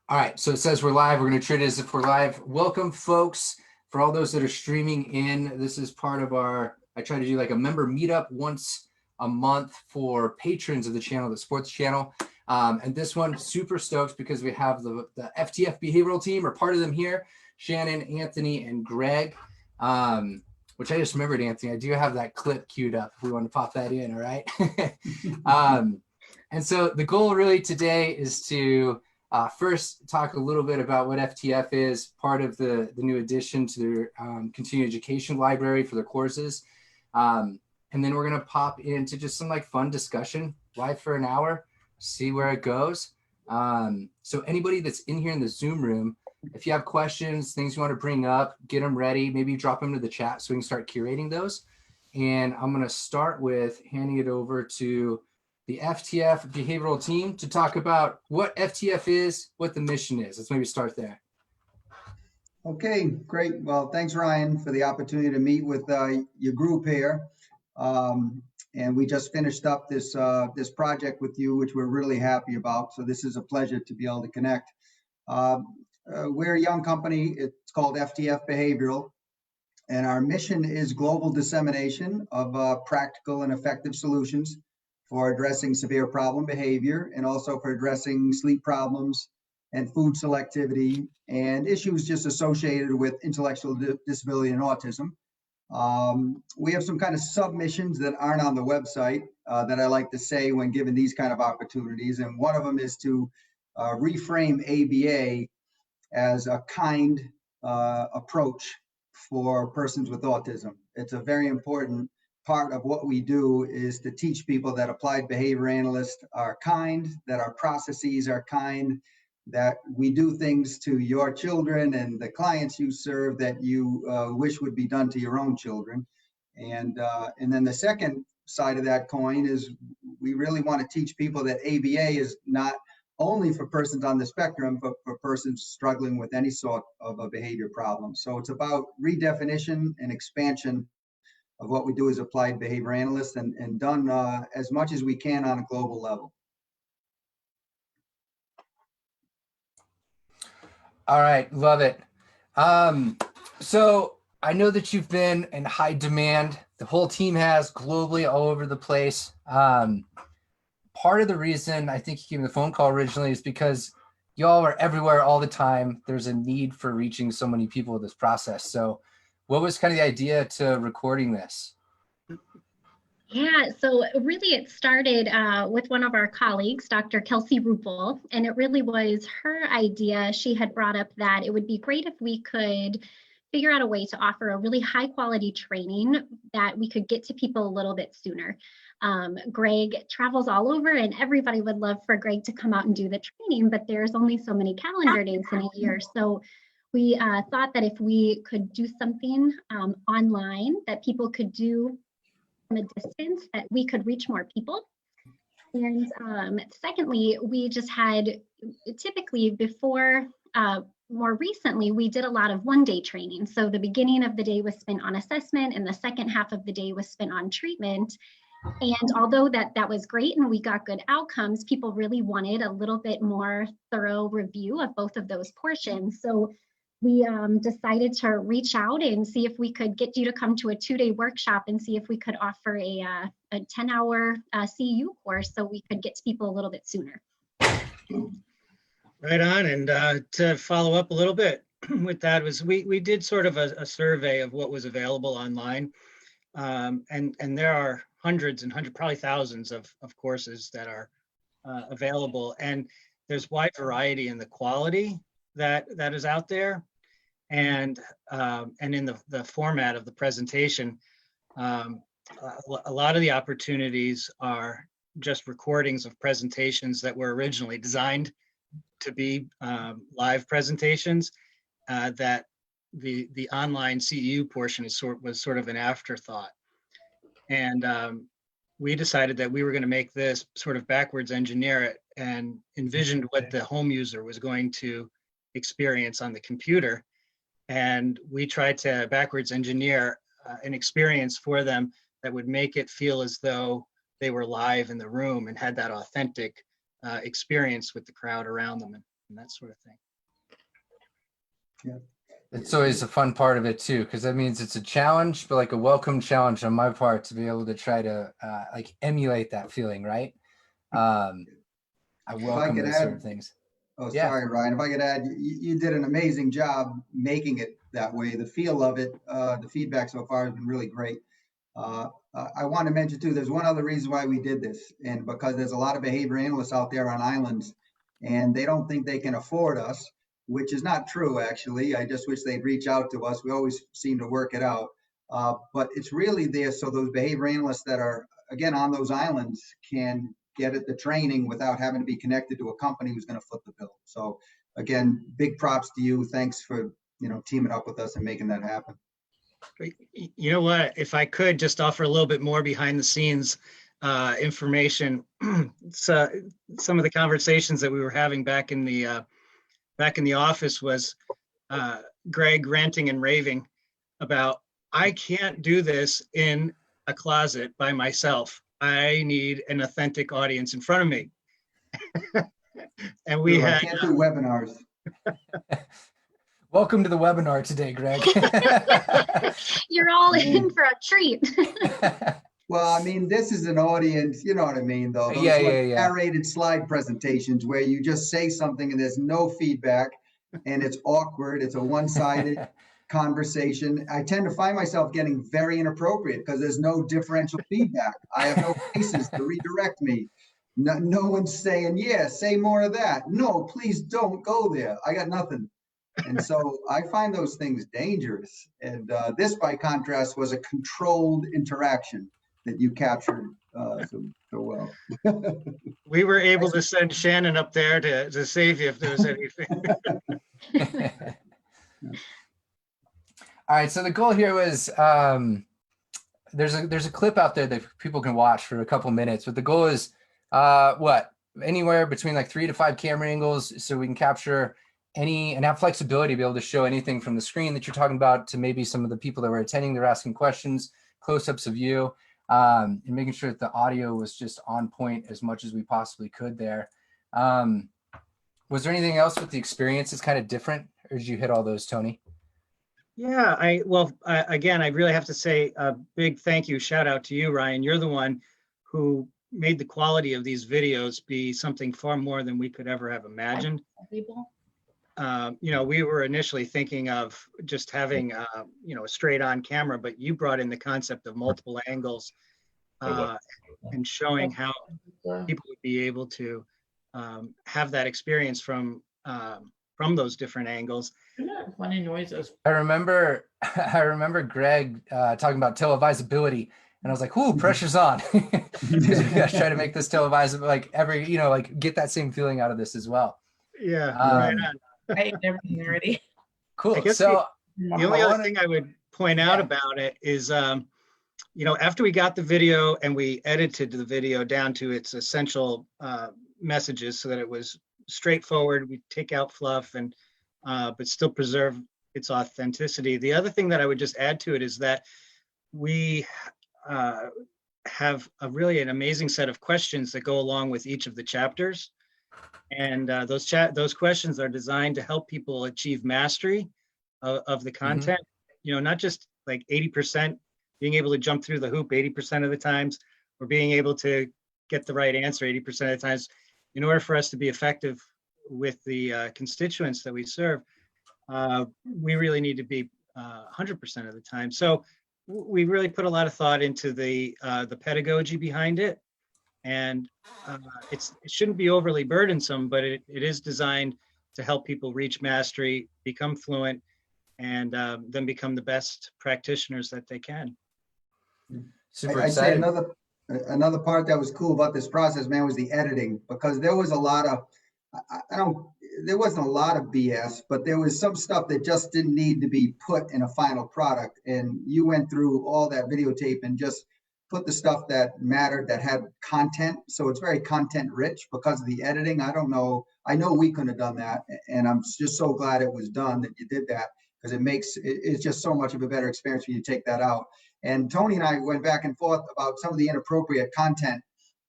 All right, so it says we're live. We're going to treat it as if we're live. Welcome, folks. For all those that are streaming in, this is part of our, I try to do like a member meetup once a month for patrons of the channel, the sports channel. And this one, super stoked because we have the FTF behavioral team, or part of them here, Shannon, Anthony, and Greg, which I just remembered, Anthony, I do have that clip queued up if we want to pop that in, all right? And so the goal really today is to first, talk a little bit about what FTF is, part of the new addition to their continuing education library for their courses. And then we're going to pop into just some like fun discussion, live for an hour, see where it goes. So anybody that's in here in the Zoom room, if you have questions, things you want to bring up, get them ready, maybe drop them to the chat so we can start curating those. And I'm going to start with handing it over to the FTF behavioral team to talk about what FTF is, what the mission is. Let's maybe start there. Okay, great. Well, thanks, Ryan, for the opportunity to meet with your group here. And we just finished up this project with you, which we're really happy about. So this is a pleasure to be able to connect. We're a young company. It's called FTF Behavioral. And our mission is global dissemination of practical and effective solutions for addressing severe problem behavior, and also for addressing sleep problems and food selectivity and issues just associated with intellectual disability and autism. We have some kind of submissions that aren't on the website that I like to say when given these kind of opportunities. And one of them is to reframe ABA as a kind approach for persons with autism. It's a very important part of what we do, is to teach people that applied behavior analysts are kind, that our processes are kind, that we do things to your children and the clients you serve that you wish would be done to your own children. And then the second side of that coin is we really want to teach people that ABA is not only for persons on the spectrum, but for persons struggling with any sort of a behavior problem. So it's about redefinition and expansion of what we do as applied behavior analysts, and done as much as we can on a global level. All right, love it. So I know that you've been in high demand. The whole team has, globally, all over the place. Part of the reason I think you gave me the phone call originally is because y'all are everywhere all the time. There's a need for reaching so many people with this process. So what was kind of the idea to recording this? Yeah, so really it started with one of our colleagues, Dr. Kelsey Rupel, and it really was her idea. She had brought up that it would be great if we could figure out a way to offer a really high quality training that we could get to people a little bit sooner. Greg travels all over, and everybody would love for Greg to come out and do the training, but there's only so many calendar days in a year. So we thought that if we could do something online that people could do from a distance, that we could reach more people. And secondly, we just had, typically before, more recently, we did a lot of one-day training. So the beginning of the day was spent on assessment, and the second half of the day was spent on treatment. And although that was great and we got good outcomes, people really wanted a little bit more thorough review of both of those portions. So we decided to reach out and see if we could get you to come to a 2-day workshop and see if we could offer a 10-hour CEU course so we could get to people a little bit sooner. Right on. And to follow up a little bit with that, was we did sort of a survey of what was available online. And there are hundreds and hundreds, probably thousands of courses that are available. And there's wide variety in the quality that is out there. And in the format of the presentation, a lot of the opportunities are just recordings of presentations that were originally designed to be live presentations, that the online CEU portion was sort of an afterthought. And we decided that we were going to make this sort of backwards engineer it, and envisioned what the home user was going to experience on the computer. And we tried to backwards engineer an experience for them that would make it feel as though they were live in the room and had that authentic experience with the crowd around them. and that sort of thing. Yeah. It's always a fun part of it too, because that means it's a challenge, but like a welcome challenge on my part to be able to try to like emulate that feeling, right? I welcome those sort of things. Oh, Yeah. sorry, Ryan. If I could add, you did an amazing job making it that way. The feel of it, the feedback so far has been really great. I want to mention too, there's one other reason why we did this, and because there's a lot of behavior analysts out there on islands, and they don't think they can afford us, which is not true, actually. I just wish they'd reach out to us. We always seem to work it out. But it's really there so those behavior analysts that are, again, on those islands can get at the training without having to be connected to a company who's going to foot the bill. So again, big props to you. Thanks for, teaming up with us and making that happen. You know what, if I could just offer a little bit more behind the scenes information. So some of the conversations that we were having back in the office was Greg ranting and raving about, I can't do this in a closet by myself. I need an authentic audience in front of me. And we I can't do webinars. Welcome to the webinar today, Greg. You're all in for a treat. Well, I mean, this is an audience, you know what I mean, though. Those narrated slide presentations where you just say something and there's no feedback and it's awkward. It's a one-sided conversation. I tend to find myself getting very inappropriate because there's no differential feedback. I have no faces to redirect me. No one's saying, yeah, say more of that. No, please don't go there. I got nothing. And so I find those things dangerous. And this, by contrast, was a controlled interaction that you captured so well. We were able to send Shannon up there to save you if there was anything. All right, so the goal here was, there's a clip out there that people can watch for a couple minutes, but the goal is anywhere between like 3 to 5 camera angles, so we can capture and have flexibility to be able to show anything from the screen that you're talking about to maybe some of the people that were attending, they're asking questions, close-ups of you, and making sure that the audio was just on point as much as we possibly could there. Was there anything else with the experience that's kind of different, or did you hit all those, Tony? Yeah, again, I really have to say a big thank you, shout out to you, Ryan. You're the one who made the quality of these videos be something far more than we could ever have imagined. We were initially thinking of just having, a straight on camera, but you brought in the concept of multiple angles and showing how people would be able to have that experience from those different angles. Funny noises. I remember Greg talking about televisability, and I was like, "Ooh, pressure's on," because we gotta try to make this televisable, like get that same feeling out of this as well. Yeah, right on. I ate everything already. Cool. I guess so the only other thing I would point out about it is, after we got the video and we edited the video down to its essential messages so that it was straightforward, we take out fluff and but still preserve its authenticity. The other thing that I would just add to it is that we have an amazing set of questions that go along with each of the chapters. And those questions are designed to help people achieve mastery of the content. Not just like 80%, being able to jump through the hoop 80% of the times, or being able to get the right answer 80% of the times. In order for us to be effective with the constituents that we serve, we really need to be 100% of the time. So we really put a lot of thought into the pedagogy behind it. And it shouldn't be overly burdensome, but it is designed to help people reach mastery, become fluent, and then become the best practitioners that they can. Super excited. I'd say another part that was cool about this process, man, was the editing, because there was a lot of, there wasn't a lot of BS, but there was some stuff that just didn't need to be put in a final product. And you went through all that videotape and just put the stuff that mattered, that had content. So it's very content rich because of the editing. I know we couldn't have done that. And I'm just so glad it was done that you did that, because it's just so much of a better experience when you take that out. And Tony and I went back and forth about some of the inappropriate content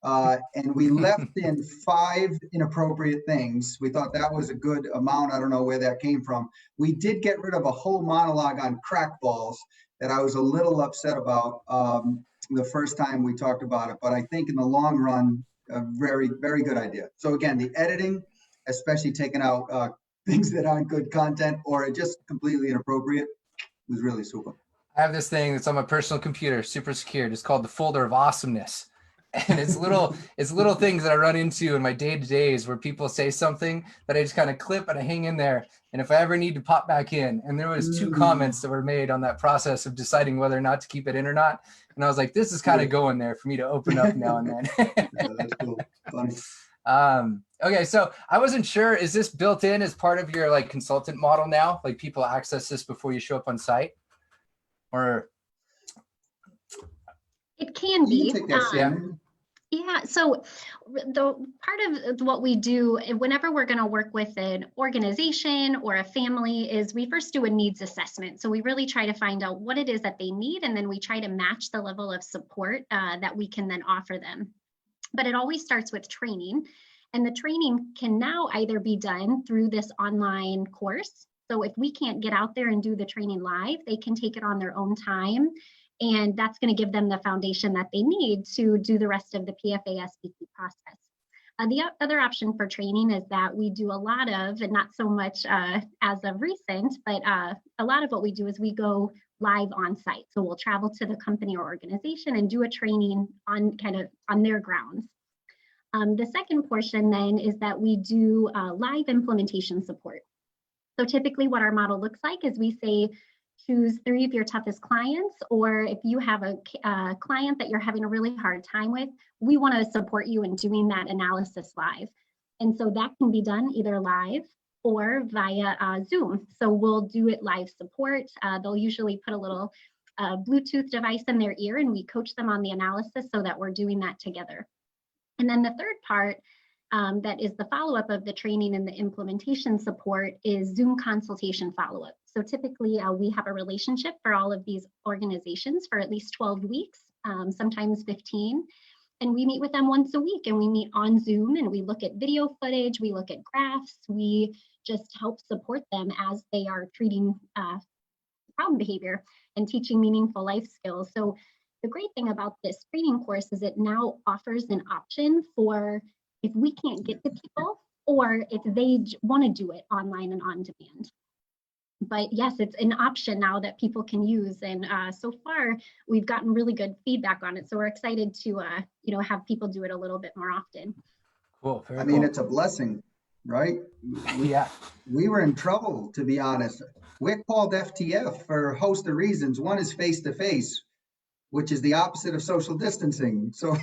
And we left in 5 inappropriate things. We thought that was a good amount. I don't know where that came from. We did get rid of a whole monologue on crack balls that I was a little upset about the first time we talked about it. But I think in the long run, a very, very good idea. So again, the editing, especially taking out things that aren't good content or are just completely inappropriate, was really super. I have this thing that's on my personal computer, super secured. It's called the folder of awesomeness. And it's little things that I run into in my day-to-days where people say something that I just kind of clip and I hang in there. And if I ever need to pop back in, and there was 2 comments that were made on that process of deciding whether or not to keep it in or not. And I was like, this is kind of going there for me to open up now and then. Yeah, that's cool. Funny. Okay, so I wasn't sure, is this built in as part of your like consultant model now? Like people access this before you show up on site? Or It can be. You take that, Shannon. Yeah, so the part of what we do whenever we're going to work with an organization or a family is we first do a needs assessment. So we really try to find out what it is that they need, and then we try to match the level of support that we can then offer them. But it always starts with training, and the training can now either be done through this online course. So if we can't get out there and do the training live, they can take it on their own time. And that's going to give them the foundation that they need to do the rest of the PFA-SBQ process. The other option for training is that we do a lot of, and not so much as of recent, but a lot of what we do is we go live on site. So we'll travel to the company or organization and do a training on on their grounds. The second portion then is that we do live implementation support. So typically what our model looks like is we say, choose 3 of your toughest clients, or if you have a client that you're having a really hard time with, we want to support you in doing that analysis live. And so that can be done either live or via Zoom. So we'll do it live support. They'll usually put a little Bluetooth device in their ear, and we coach them on the analysis so that we're doing that together. And then the third part that is the follow-up of the training and the implementation support is Zoom consultation follow-up. So typically we have a relationship for all of these organizations for at least 12 weeks, sometimes 15. And we meet with them once a week, and we meet on Zoom, and we look at video footage, we look at graphs, we just help support them as they are treating problem behavior and teaching meaningful life skills. So the great thing about this training course is it now offers an option for if we can't get to people, or if they want to do it online and on demand. But yes, it's an option now that people can use, and so far we've gotten really good feedback on it. So we're excited to have people do it a little bit more often. cool. I mean, it's a blessing, right? Yeah. We were in trouble, to be honest. We're called FTF for a host of reasons. One is face-to-face, which is the opposite of social distancing. So,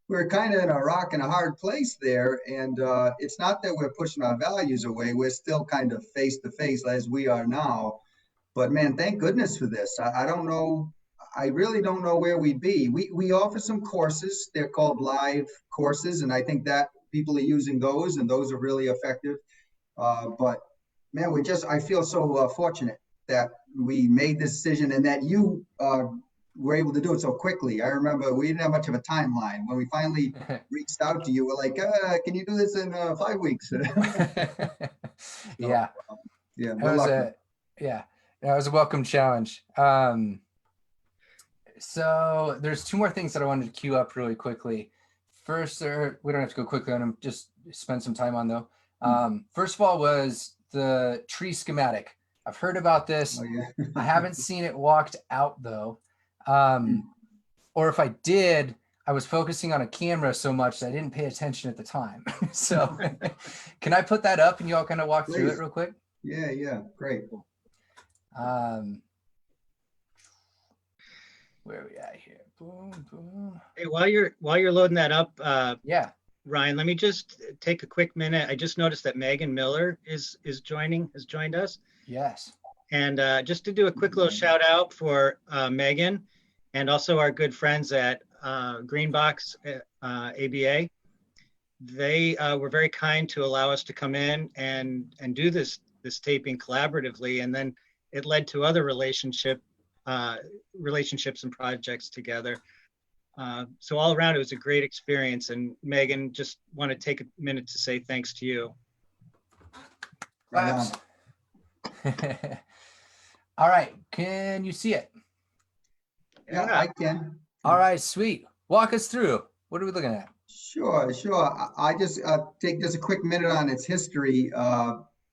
we're kind of in a rock and a hard place there. And it's not that we're pushing our values away. We're still kind of face-to-face as we are now. But man, thank goodness for this. I don't know. I really don't know where we'd be. We offer some courses. They're called live courses. And I think that people are using those, and those are really effective. But man, I feel so fortunate that we made this decision and that you were able to do it so quickly. I remember we didn't have much of a timeline. When we finally reached out to you, we're like, can you do this in 5 weeks? Yeah. Yeah. That was a welcome challenge. So there's 2 more things that I wanted to queue up really quickly. First, we don't have to go quickly on them, just spend some time on though. First of all was the tree schematic. I've heard about this. Oh, yeah. I haven't seen it walked out though. Or if I did, I was focusing on a camera so much that I didn't pay attention at the time. So can I put that up and you all kind of walk through it real quick? Yeah, great. Where are we at here? Boom, boom. Hey, while you're loading that up, Yeah. Ryan, let me just take a quick minute. I just noticed that Megan Miller has joined us. Yes. And just to do a quick little shout out for Megan, and also our good friends at Greenbox ABA. They were very kind to allow us to come in and do this taping collaboratively, and then it led to other relationships and projects together. So all around, it was a great experience. And Megan, just want to take a minute to say thanks to you. Right on. All right, can you see it? Yeah, I can. All right, sweet. Walk us through. What are we looking at? Sure. I just take just a quick minute on its history.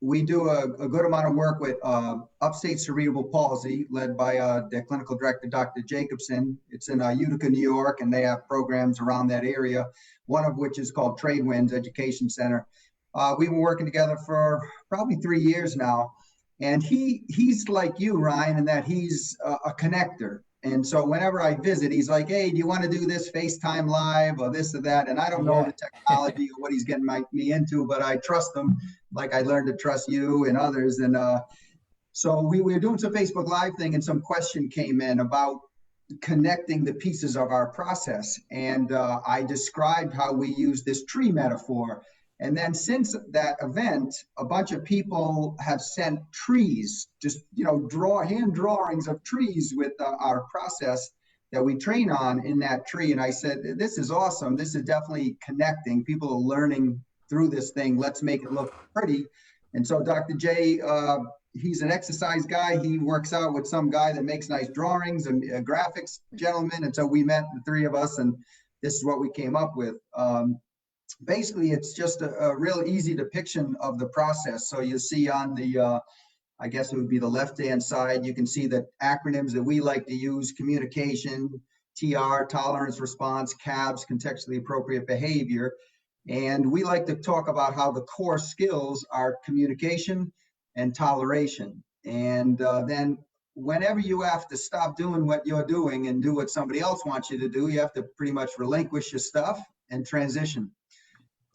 We do a good amount of work with upstate cerebral palsy, led by their clinical director, Dr. Jacobson. It's in Utica, New York, and they have programs around that area, one of which is called Trade Winds Education Center. We've been working together for probably 3 years now. And he's like you, Ryan, in that he's a connector. And so whenever I visit, he's like, hey, do you want to do this FaceTime live or this or that? And I don't know the technology or what he's getting me into, but I trust him like I learned to trust you and others. And so we were doing some Facebook Live thing, and some question came in about connecting the pieces of our process. And I described how we use this tree metaphor. And then since that event, a bunch of people have sent trees, just, hand drawings of trees with our process that we train on in that tree. And I said, this is awesome. This is definitely connecting. People are learning through this thing. Let's make it look pretty. And so Dr. J, he's an exercise guy. He works out with some guy that makes nice drawings and graphics gentleman. And so we met, the three of us, and this is what we came up with. Basically, it's just a real easy depiction of the process. So you see on the, I guess it would be the left-hand side, you can see the acronyms that we like to use: communication, TR, tolerance response, CABS, contextually appropriate behavior. And we like to talk about how the core skills are communication and toleration. And then whenever you have to stop doing what you're doing and do what somebody else wants you to do, you have to pretty much relinquish your stuff and transition.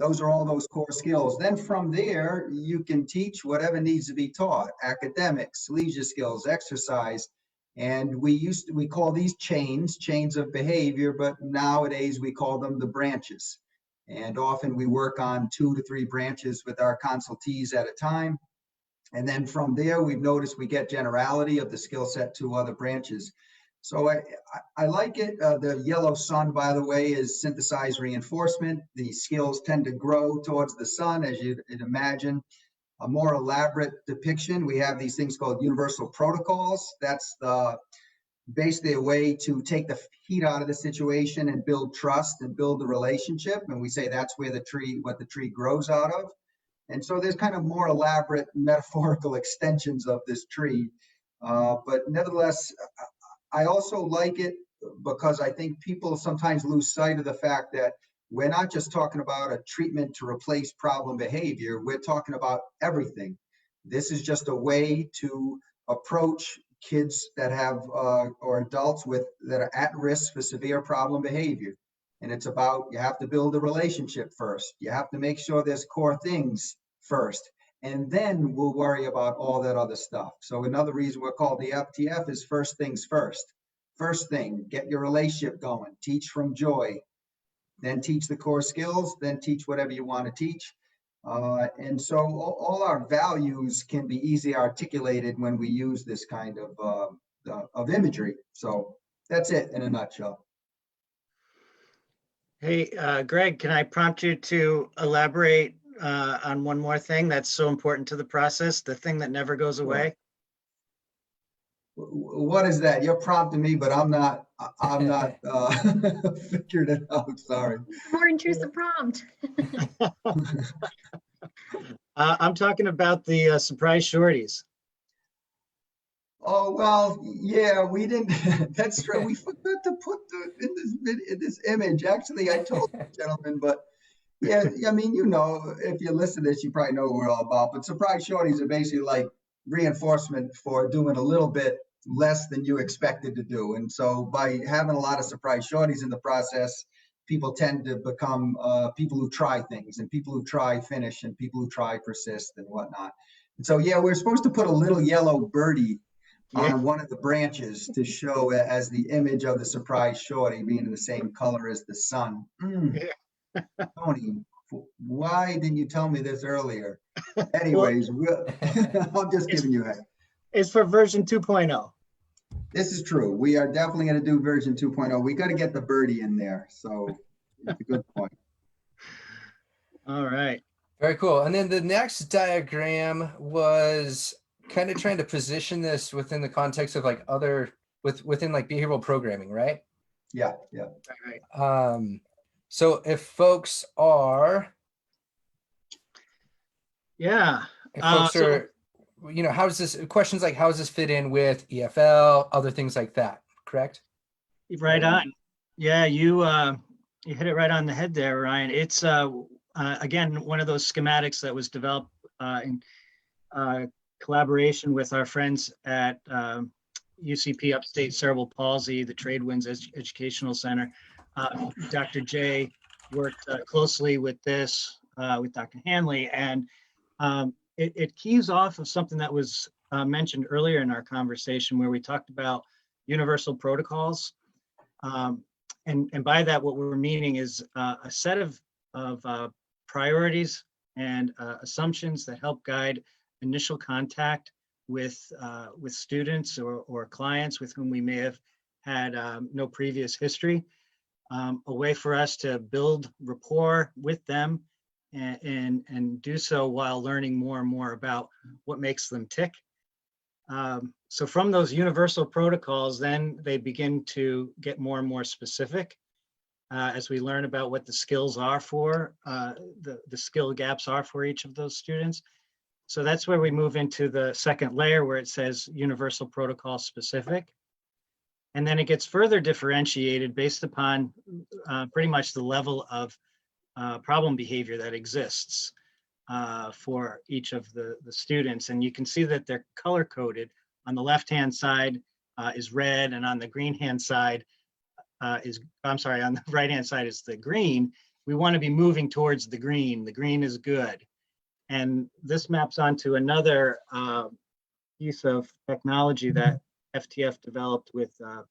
Those are all those core skills. Then from there, you can teach whatever needs to be taught: academics, leisure skills, exercise. And we call these chains of behavior, but nowadays we call them the branches. And often we work on 2 to 3 branches with our consultees at a time. And then from there, we've noticed we get generality of the skill set to other branches. So I like it. The yellow sun, by the way, is synthesized reinforcement. The skills tend to grow towards the sun, as you'd imagine. A more elaborate depiction, we have these things called universal protocols. That's basically a way to take the heat out of the situation and build trust and build the relationship. And we say that's where what the tree grows out of. And so there's kind of more elaborate metaphorical extensions of this tree. But nevertheless, I also like it because I think people sometimes lose sight of the fact that we're not just talking about a treatment to replace problem behavior. We're talking about everything. This is just a way to approach kids that have, or adults that are at risk for severe problem behavior. And it's about, you have to build a relationship first. You have to make sure there's core things first. And then we'll worry about all that other stuff. So another reason we're called the FTF is first things first. First thing, get your relationship going. Teach from joy. Then teach the core skills. Then teach whatever you want to teach. And so all our values can be easily articulated when we use this kind of imagery. So that's it in a nutshell. Hey, Greg, can I prompt you to elaborate on one more thing that's so important to the process, the thing that never goes away? What is that? You're prompting me, but I'm not figured it out. Sorry. More intrusive prompt. I'm talking about the surprise shorties. Oh, well, yeah, we didn't. That's true. We forgot to put in this image. Actually, I told the gentleman, but yeah, I mean, if you listen to this, you probably know what we're all about. But surprise shorties are basically like reinforcement for doing a little bit less than you expected to do. And so by having a lot of surprise shorties in the process, people tend to become people who try things, and people who try finish, and people who try persist and whatnot. And so, yeah, we're supposed to put a little yellow birdie on one of the branches to show as the image of the surprise shorty being the same color as the sun. Tony, why didn't you tell me this earlier? Anyways, I'm just giving you a. It's for version 2.0. This is true. We are definitely going to do version 2.0. We got to get the birdie in there. So it's a good point. All right. Very cool. And then the next diagram was kind of trying to position this within the context of like within like behavioral programming, right? Yeah, yeah. So if folks are, Yeah. if folks are, you know, how does this, questions like how does this fit in with EFL, other things like that, correct? Right on. Yeah, you hit it right on the head there, Ryan. It's again one of those schematics that was developed in collaboration with our friends at UCP Upstate Cerebral Palsy, the Tradewinds Educational Center. Dr. J worked closely with this with Dr. Hanley, and it keys off of something that was mentioned earlier in our conversation where we talked about universal protocols. And by that, what we're meaning is a set of priorities and assumptions that help guide initial contact with students or clients with whom we may have had no previous history. A way for us to build rapport with them and do so while learning more and more about what makes them tick. So from those universal protocols, then they begin to get more and more specific as we learn about what the skills are for, the skill gaps are for each of those students. So that's where we move into the second layer where it says universal protocol specific. And then it gets further differentiated based upon pretty much the level of problem behavior that exists for each of the students. And you can see that they're color coded. On the left-hand side is red, and on the green-hand side on the right-hand side is the green. We want to be moving towards the green. The green is good. And this maps onto another piece of technology that FTF developed with a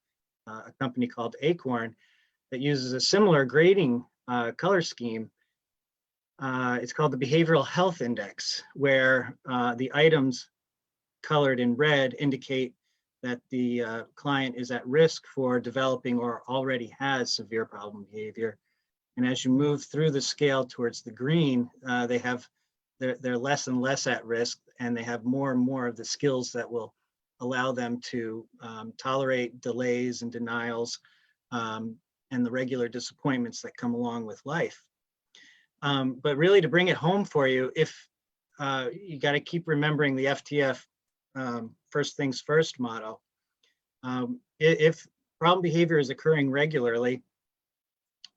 company called Acorn that uses a similar grading color scheme. It's called the Behavioral Health Index, where the items colored in red indicate that the client is at risk for developing or already has severe problem behavior. And as you move through the scale towards the green, they're less and less at risk, and they have more and more of the skills that will allow them to tolerate delays and denials and the regular disappointments that come along with life. But really, to bring it home for you, if you got to keep remembering the FTF first things first motto. If problem behavior is occurring regularly,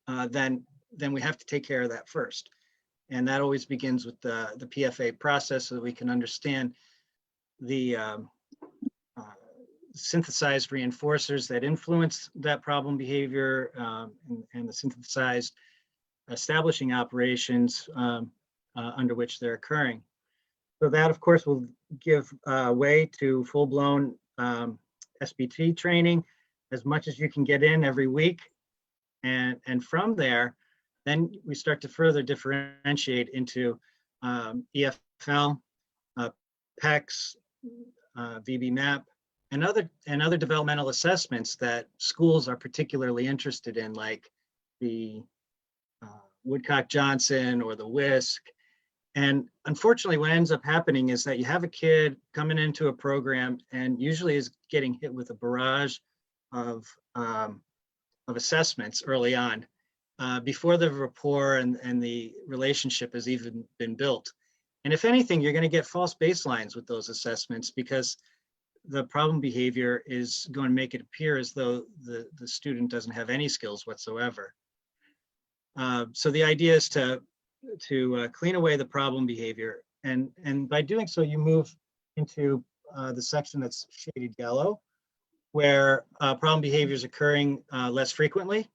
then we have to take care of that first. And that always begins with the PFA process so that we can understand the synthesized reinforcers that influence that problem behavior and the synthesized establishing operations under which they're occurring. So that, of course, will give way to full-blown SBT training, as much as you can get in every week. And from there, then we start to further differentiate into EFL, PECS, VB-MAP, and other developmental assessments that schools are particularly interested in, like the Woodcock-Johnson or the IISCA. And unfortunately, what ends up happening is that you have a kid coming into a program and usually is getting hit with a barrage of assessments early on before the rapport and the relationship has even been built. And if anything, you're going to get false baselines with those assessments because the problem behavior is going to make it appear as though the student doesn't have any skills whatsoever. So the idea is to clean away the problem behavior. And by doing so, you move into the section that's shaded yellow, where problem behavior is occurring less frequently.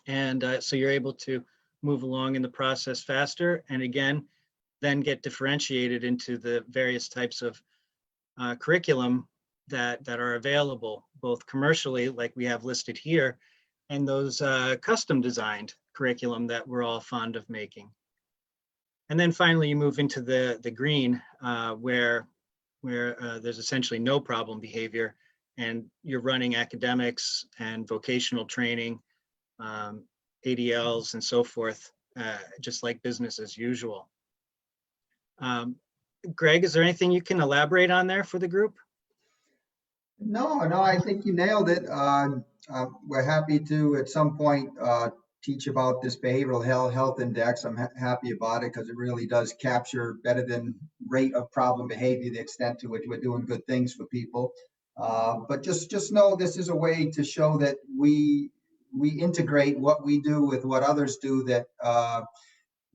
And so you're able to move along in the process faster. And again, then get differentiated into the various types of curriculum that are available, both commercially, like we have listed here, and those custom designed curriculum that we're all fond of making. And then finally, you move into the green, where there's essentially no problem behavior, and you're running academics and vocational training, ADLs and so forth, just like business as usual. Greg, is there anything you can elaborate on there for the group? No, I think you nailed it. We're happy to, at some point, teach about this behavioral health index. I'm happy about it because it really does capture better than rate of problem behavior, the extent to which we're doing good things for people. But just know this is a way to show that we integrate what we do with what others do that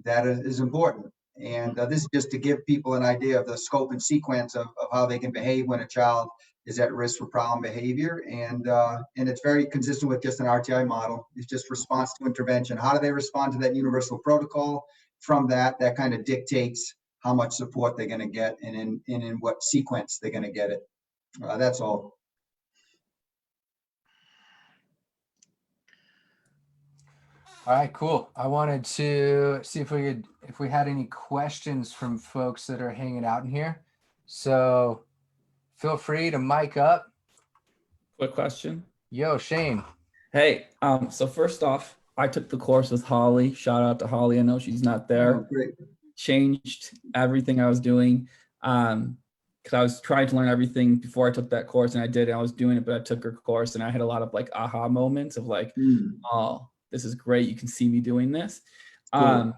is important. And this is just to give people an idea of the scope and sequence of how they can behave when a child is at risk for problem behavior. And it's very consistent with just an RTI model. It's just response to intervention. How do they respond to that universal protocol? From that kind of dictates how much support they're going to get and in what sequence they're going to get it. That's all. All right, cool. I wanted to see if we had any questions from folks that are hanging out in here. So feel free to mic up. Quick question. Yo, Shane. Hey, so first off, I took the course with Holly. Shout out to Holly. I know she's not there. Oh, great. Changed everything I was doing. Because I was trying to learn everything before I took that course, and I did. And I was doing it, but I took her course, and I had a lot of like aha moments of like, oh, this is great. You can see me doing this. Cool.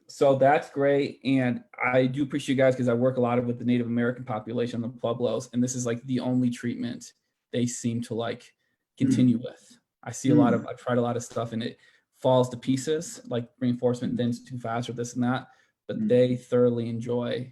So that's great. And I do appreciate you guys because I work a lot with the Native American population, the Pueblos, and this is like the only treatment they seem to like continue with. I see I've tried a lot of stuff and it falls to pieces, like reinforcement thins too fast or this and that, but they thoroughly enjoy.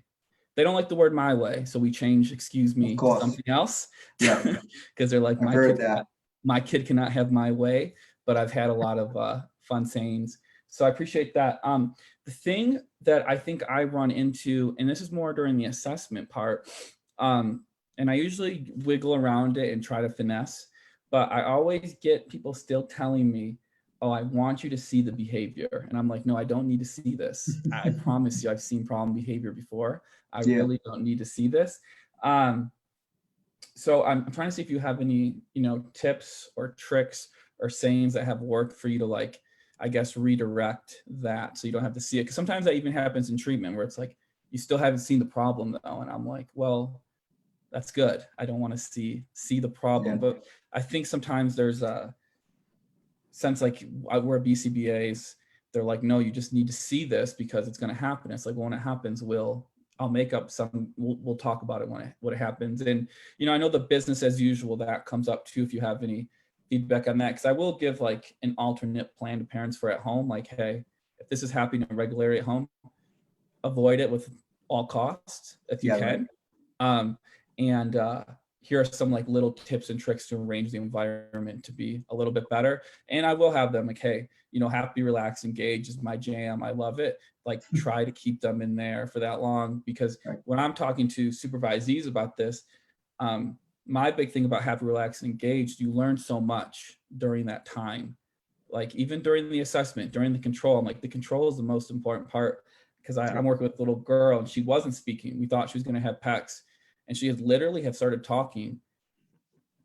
They don't like the word my way. So we change, excuse me, to something else. Yeah. Because they're like, my kid cannot have my way. But I've had a lot of fun sayings. So I appreciate that. The thing that I think I run into, and this is more during the assessment part, and I usually wiggle around it and try to finesse, but I always get people still telling me, oh, I want you to see the behavior. And I'm like, no, I don't need to see this. I promise you, I've seen problem behavior before. I really don't need to see this. So I'm trying to see if you have any, tips or tricks or sayings that have worked for you to like, I guess, redirect that so you don't have to see it. Because sometimes that even happens in treatment where it's like, you still haven't seen the problem though. And I'm like, well, that's good. I don't want to see the problem. But I think sometimes there's a sense like we're BCBAs, they're like, no, you just need to see this because it's going to happen. It's like, well, when it happens, I'll make up we'll talk about it when it happens. And, I know the business as usual, that comes up too, if you have any feedback on that, because I will give like an alternate plan to parents for at home. Like, hey, if this is happening regularly at home, avoid it with all costs if you can. And here are some like little tips and tricks to arrange the environment to be a little bit better. And I will have them like, hey, happy, relax, engage is my jam. I love it. Like try to keep them in there for that long, because when I'm talking to supervisees about this, my big thing about happy, relax, and engaged, you learn so much during that time. Like even during the assessment, during the control, I'm like, the control is the most important part, because I'm working with a little girl and she wasn't speaking. We thought she was going to have PECs, and she has literally have started talking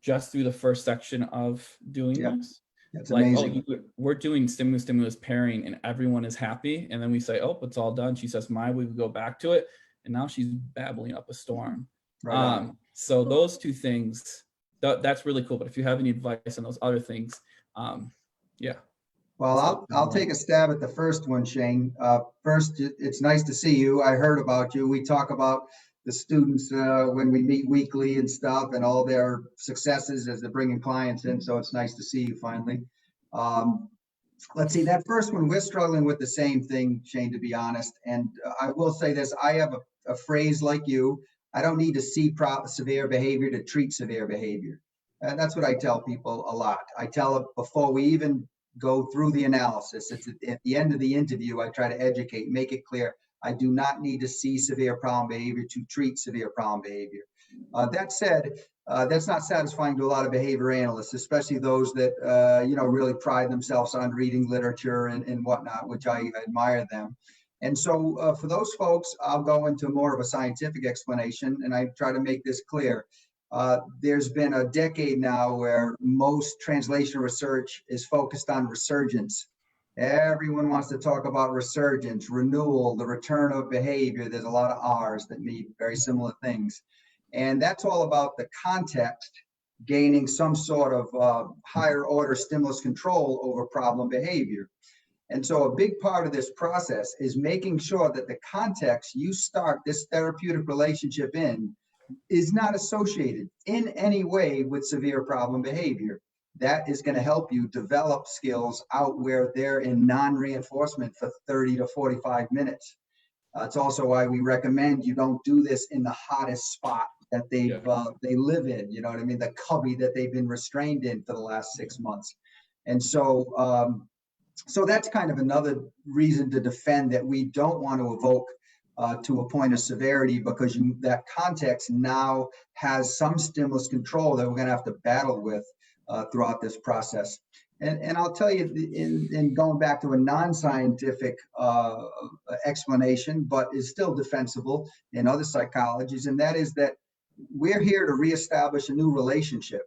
just through the first section of doing this. That's like, amazing. Oh, we're doing stimulus pairing and everyone is happy. And then we say, oh, it's all done. She says, we would go back to it. And now she's babbling up a storm. So those two things, that's really cool. But if you have any advice on those other things, Well, I'll take a stab at the first one, Shane. First, it's nice to see you. I heard about you. We talk about the students when we meet weekly and stuff, and all their successes as they're bringing clients in. So it's nice to see you finally. Let's see, that first one, we're struggling with the same thing, Shane, to be honest. And I will say this, I have a phrase like you. I don't need to see severe behavior to treat severe behavior. And that's what I tell people a lot. I tell them before we even go through the analysis. It's at the end of the interview, I try to educate, make it clear. I do not need to see severe problem behavior to treat severe problem behavior. That said, that's not satisfying to a lot of behavior analysts, especially those that, really pride themselves on reading literature and whatnot, which I admire them. And so for those folks, I'll go into more of a scientific explanation, and I try to make this clear. There's been a decade now where most translation research is focused on resurgence. Everyone wants to talk about resurgence, renewal, the return of behavior. There's a lot of R's that mean very similar things. And that's all about the context gaining some sort of higher order stimulus control over problem behavior. And so a big part of this process is making sure that the context you start this therapeutic relationship in is not associated in any way with severe problem behavior. That is going to help you develop skills out where they're in non-reinforcement for 30 to 45 minutes. It's also why we recommend you don't do this in the hottest spot that they live in, you know what I mean? The cubby that they've been restrained in for the last 6 months. And so, so that's kind of another reason to defend that we don't want to evoke to a point of severity, because that context now has some stimulus control that we're going to have to battle with throughout this process. And I'll tell you, in going back to a non-scientific explanation, but is still defensible in other psychologies, and that is that we're here to reestablish a new relationship.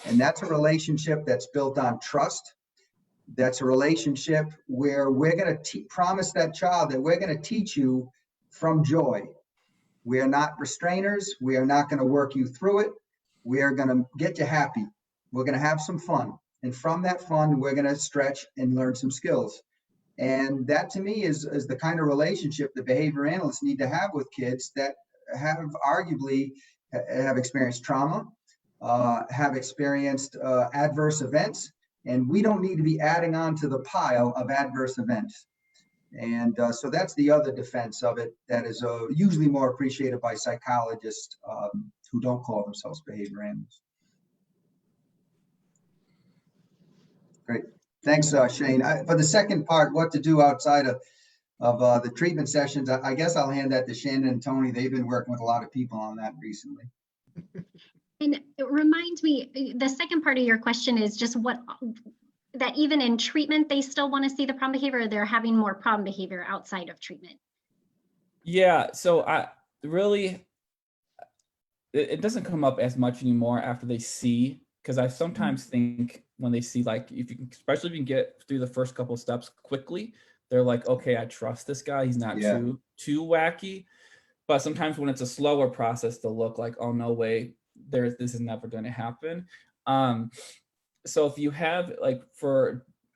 And that's a relationship that's built on trust. That's a relationship where we're going to promise that child that we're going to teach you from joy. We are not restrainers. We are not going to work you through it. We are going to get you happy. We're going to have some fun. And from that fun, we're going to stretch and learn some skills. And that to me is the kind of relationship that behavior analysts need to have with kids that have arguably have experienced trauma, have experienced adverse events, and we don't need to be adding on to the pile of adverse events. And so that's the other defense of it that is usually more appreciated by psychologists who don't call themselves behavior analysts. Great. Thanks, Shane. For the second part, what to do outside of the treatment sessions, I guess I'll hand that to Shannon and Tony. They've been working with a lot of people on that recently. And it reminds me, the second part of your question is just that even in treatment, they still want to see the problem behavior, or they're having more problem behavior outside of treatment? Yeah, so it doesn't come up as much anymore after they see, because I sometimes think when they see, like, especially if you can get through the first couple of steps quickly, they're like, okay, I trust this guy. He's not too wacky. But sometimes when it's a slower process, they'll look like, oh, no way, this is never going to happen. So if you have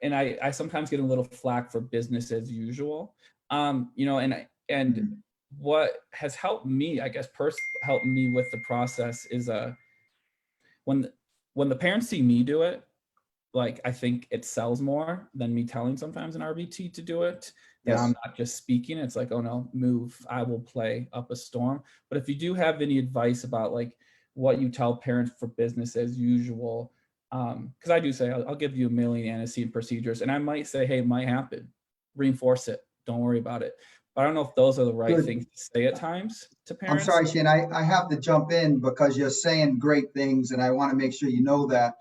and I sometimes get a little flack for business as usual, and what has helped me, I guess, helped me with the process is when the parents see me do it, like, I think it sells more than me telling sometimes an RBT to do it. Yes. I'm not just speaking. It's like, oh no, move, I will play up a storm. But if you do have any advice about like what you tell parents for business as usual, because I do say, I'll give you a million antecedent procedures, and I might say, hey, it might happen. Reinforce it. Don't worry about it. But I don't know if those are the right things to say at times to parents. I'm sorry, Shane, I have to jump in because you're saying great things, and I want to make sure you know that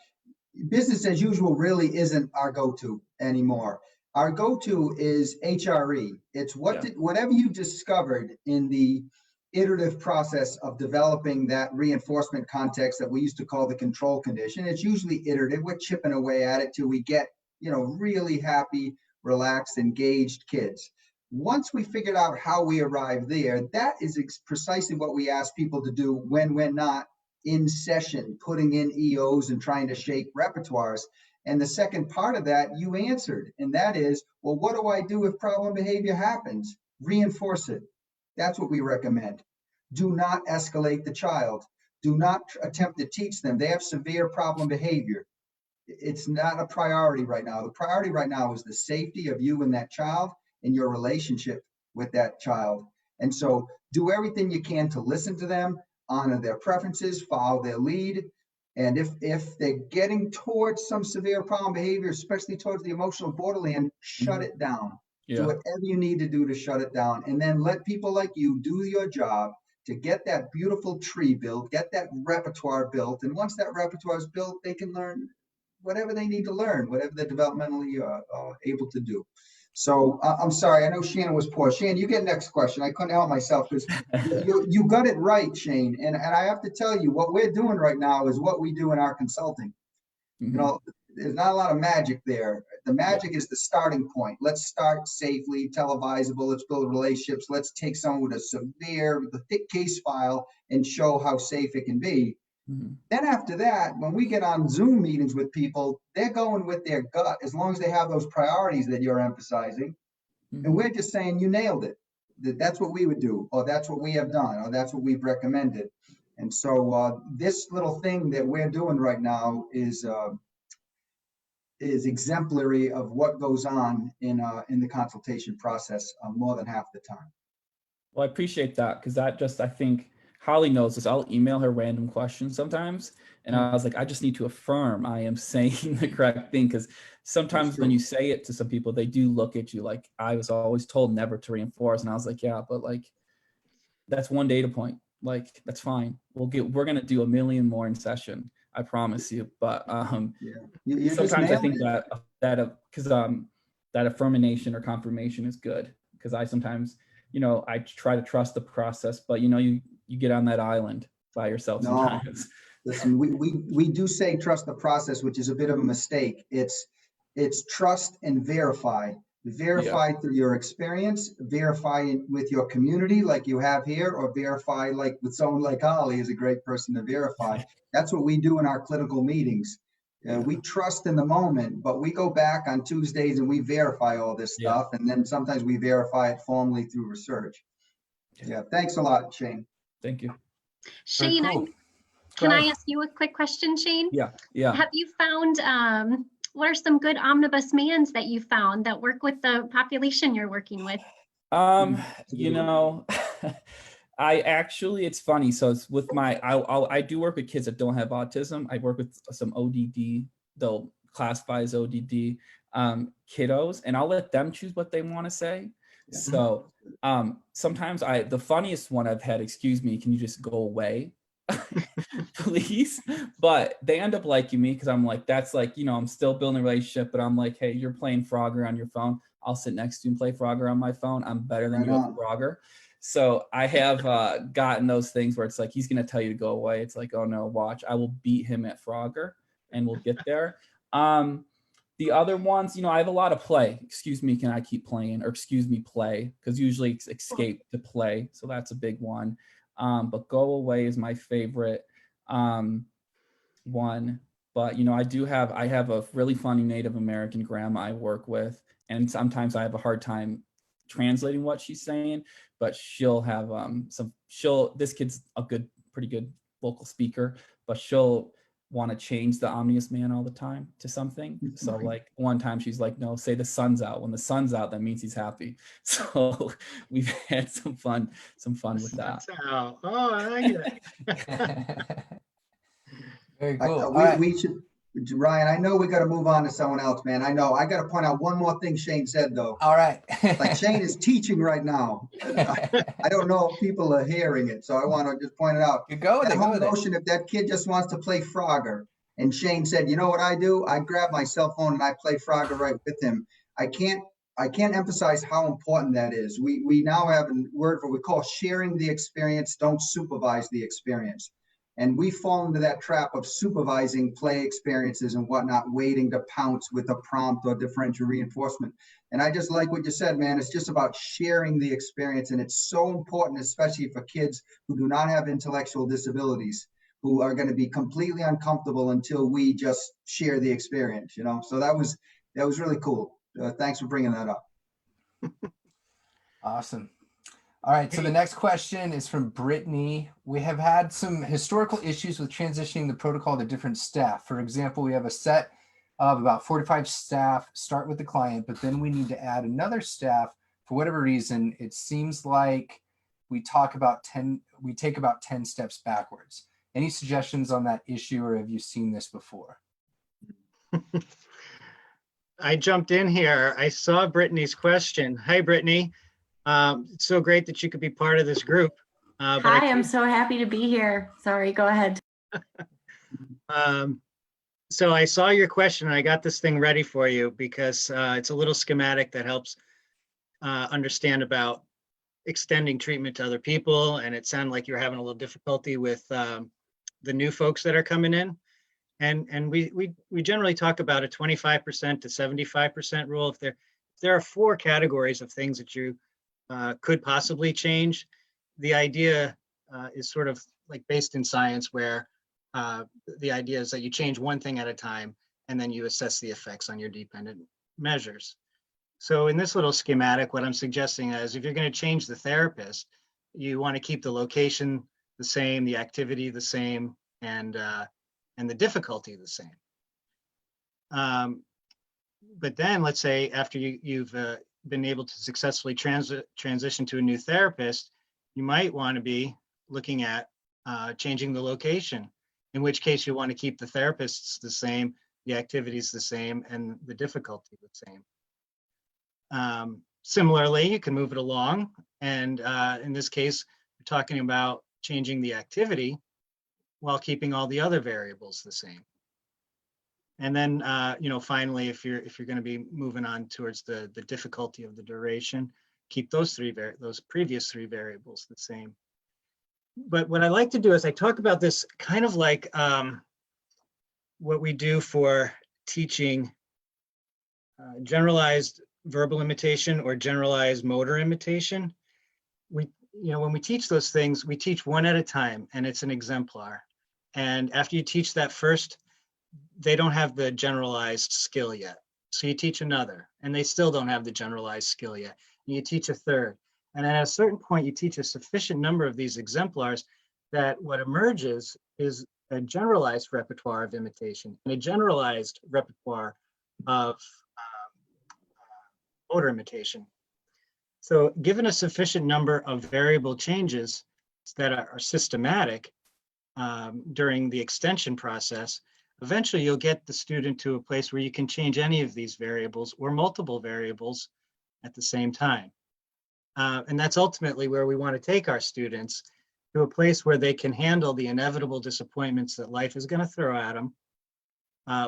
business as usual really isn't our go-to anymore. Our go-to is HRE. It's whatever you discovered in the iterative process of developing that reinforcement context that we used to call the control condition. It's usually iterative. We're chipping away at it till we get, really happy, relaxed, engaged kids. Once we figured out how we arrive there, that is precisely what we ask people to do when we're not in session, putting in EOs and trying to shape repertoires. And the second part of that you answered, and that is, well, what do I do if problem behavior happens? Reinforce it. That's what we recommend. Do not escalate the child. Do not attempt to teach them. They have severe problem behavior. It's not a priority right now. The priority right now is the safety of you and that child and your relationship with that child. And so do everything you can to listen to them, honor their preferences, follow their lead. And if they're getting towards some severe problem behavior, especially towards the emotional borderland, shut it down. Yeah. Do whatever you need to do to shut it down. And then let people like you do your job to get that beautiful tree built, get that repertoire built. And once that repertoire is built, they can learn whatever they need to learn, whatever they're developmentally able to do. So I'm sorry, I know Shannon was poor. Shannon, you get next question. I couldn't help myself because you got it right, Shane. And I have to tell you, what we're doing right now is what we do in our consulting. You know, there's not a lot of magic there. The magic is the starting point. Let's start safely, televisable. Let's build relationships. Let's take someone with a thick case file and show how safe it can be. Then after that, when we get on Zoom meetings with people, they're going with their gut as long as they have those priorities that you're emphasizing. And we're just saying, you nailed it. That's what we would do, or that's what we have done, or that's what we've recommended. And so this little thing that we're doing right now is exemplary of what goes on in the consultation process more than half the time. Well, I appreciate that, because that just, I think Holly knows this. I'll email her random questions sometimes. And I was like, I just need to affirm I am saying the correct thing. Because sometimes when you say it to some people, they do look at you like, I was always told never to reinforce. And I was like, yeah, but like, that's one data point. Like, that's fine. We're going to do a million more in session. I promise you. But sometimes I think that affirmation or confirmation is good, because I sometimes, I try to trust the process, but you get on that island by yourself sometimes. Listen, we do say trust the process, which is a bit of a mistake. It's trust and verify. Verify through your experience, verify with your community like you have here, or verify like with someone like Holly is a great person to verify. That's what we do in our clinical meetings. We trust in the moment, but we go back on Tuesdays and we verify all this stuff. And then sometimes we verify it formally through research. Yeah, thanks a lot, Shane. Thank you. Shane, cool. Can I ask you a quick question, Shane? Yeah. Have you found, what are some good omnibus mans that you found that work with the population you're working with? I actually, it's funny. So it's with I do work with kids that don't have autism. I work with some ODD, they'll classify as ODD kiddos, and I'll let them choose what they want to say. So sometimes the funniest one I've had, excuse me, can you just go away? Please. But they end up liking me because I'm like, that's like, I'm still building a relationship, but I'm like, hey, you're playing Frogger on your phone. I'll sit next to you and play Frogger on my phone. I'm better than you at Frogger. So I have gotten those things where it's like, he's going to tell you to go away. It's like, oh no, watch, I will beat him at Frogger and we'll get there. The other ones, I have a lot of play. Excuse me, can I keep playing? Or excuse me, play. Because usually it's escape to play. So that's a big one. But go away is my favorite one. But, I have a really funny Native American grandma I work with. And sometimes I have a hard time translating what she's saying, but she'll have this kid's pretty good vocal speaker, but she'll want to change the omnius man all the time to something. So like one time she's like, no, say the sun's out. When the sun's out, that means he's happy. So we've had some fun with that. Oh, I like it. Very cool. We should, Ryan, I know we got to move on to someone else, man. I know. I got to point out one more thing Shane said, though. All right. Like Shane is teaching right now. I don't know if people are hearing it, so I want to just point it out. You go with that it. whole notion, if that kid just wants to play Frogger, and Shane said, you know what I do? I grab my cell phone and I play Frogger right with him. I can't emphasize how important that is. We now have a word for what we call sharing the experience. Don't supervise the experience. And we fall into that trap of supervising play experiences and whatnot, waiting to pounce with a prompt or differential reinforcement. And I just like what you said, man. It's just about sharing the experience. And it's so important, especially for kids who do not have intellectual disabilities, who are going to be completely uncomfortable until we just share the experience, So that was really cool. Thanks for bringing that up. Awesome. All right, so the next question is from Brittany. We have had some historical issues with transitioning the protocol to different staff. For example, we have a set of about 45 staff start with the client, but then we need to add another staff. For whatever reason, it seems like we take about 10 steps backwards. Any suggestions on that issue, or have you seen this before? I jumped in here. I saw Brittany's question. Hi, Brittany. It's so great that you could be part of this group. Hi, I'm so happy to be here. Sorry, go ahead. So I saw your question and I got this thing ready for you because it's a little schematic that helps understand about extending treatment to other people, and it sounded like you were having a little difficulty with the new folks that are coming in. And we generally talk about a 25% to 75% rule. If there are 4 categories of things that you could possibly change, the idea is sort of like based in science, where the idea is that you change one thing at a time, and then you assess the effects on your dependent measures. So in this little schematic, what I'm suggesting is if you're going to change the therapist, you want to keep the location the same, the activity the same, and the difficulty the same. But then let's say after you've been able to successfully transition to a new therapist, you might want to be looking at changing the location, in which case you want to keep the therapists the same, the activities the same, and the difficulty the same. Similarly, you can move it along, and in this case, we're talking about changing the activity while keeping all the other variables the same. And then, finally, if you're going to be moving on towards the difficulty of the duration, keep those previous 3 variables the same. But what I like to do is I talk about this kind of like what we do for teaching generalized verbal imitation or generalized motor imitation. When we teach those things, we teach one at a time, and it's an exemplar. And after you teach that first, they don't have the generalized skill yet. So you teach another, and they still don't have the generalized skill yet. And you teach a third. And at a certain point, you teach a sufficient number of these exemplars that what emerges is a generalized repertoire of imitation and a generalized repertoire of motor imitation. So given a sufficient number of variable changes that are systematic during the extension process, eventually you'll get the student to a place where you can change any of these variables or multiple variables at the same time. And that's ultimately where we want to take our students, to a place where they can handle the inevitable disappointments that life is going to throw at them